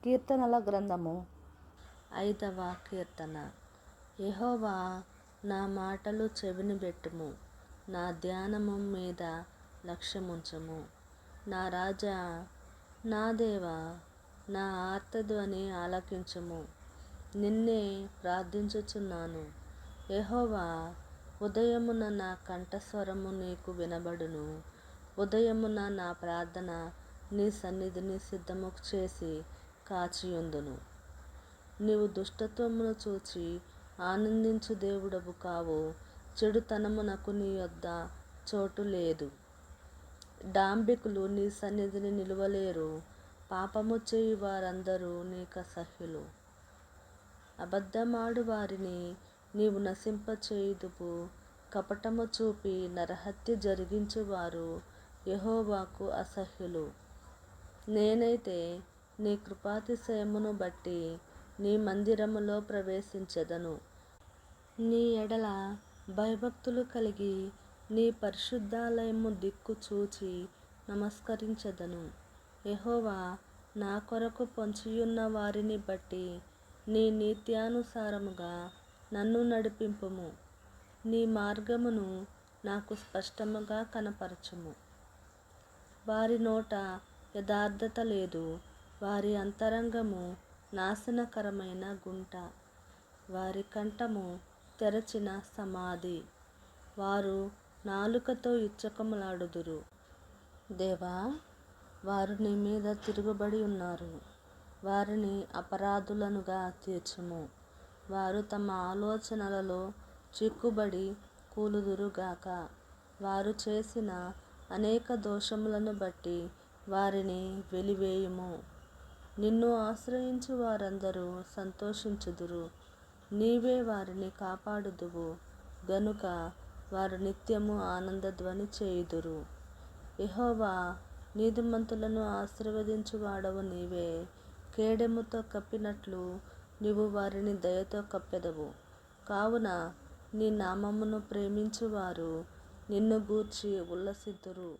కీర్తనల గ్రంథము 5వ కీర్తన. యెహోవా, నా మాటలు చెవినిబెట్టుము, నా ధ్యానము మీద లక్ష్యముంచుము. నా రాజా, నా దేవా, నా ఆర్తధ్వని ఆలకించుము. నిన్నే ప్రార్థించుచున్నాను. యెహోవా, ఉదయమున నా కంఠస్వరము నీకు వినబడును. ఉదయమున నా ప్రార్థన నీ సన్నిధిని సిద్ధము చేసి కాచియుందును. నీవు దుష్టత్వమును చూచి ఆనందించు దేవుడవు కావు. చెడుతనమునకు నీ యొద్ద చోటు లేదు. డాంబికులు నీ సన్నిధిని నిలువలేరు. పాపము చేయు వారందరూ నీకసహ్యులు. అబద్ధమాడు వారిని నీవు నశింపచేయుదువు. కపటము చూపి నరహత్య జరిగించువారు యెహోవాకు అసహ్యులు. నేనైతే నీ కృపాతిశయమును బట్టి నీ మందిరములో ప్రవేశించెదను. నీ ఎడల భయభక్తులు కలిగి నీ పరిశుద్ధాలయము దిక్కు చూచి నమస్కరించెదను. యెహోవా, నా కొరకు పొంచియున్న వారిని బట్టి నీ నీత్యానుసారముగా నన్ను నడిపింపుము. నీ మార్గమును నాకు స్పష్టముగా కనపరచుము. వారి నోట యథార్థత లేదు. వారి అంతరంగము నాశనకరమైన గుంట. వారి కంఠము తెరచిన సమాధి. వారు నాలుకతో ఇచ్చకములాడుదురు. దేవా, వారు నీ మీద తిరుగుబడి ఉన్నారు. వారిని అపరాధులనుగా తీర్చుము. వారు తమ ఆలోచనలలో చిక్కుబడి కూలుదురుగాక. వారు చేసిన అనేక దోషములను బట్టి వారిని వెలివేయుము. నిన్ను ఆశ్రయించు వారందరూ సంతోషించుదురు. నీవే వారిని కాపాడుదువు గనుక వారు నిత్యము ఆనందధ్వని చేయుదురు. యెహోవా, నీతిమంతులను ఆశీర్వదించువాడవు నీవే. కేడెముతో కప్పినట్లు నీవు వారిని దయతో కప్పెదవు. కావున నీ నామమును ప్రేమించువారు నిన్ను గూర్చి ఉల్లసిద్దురు.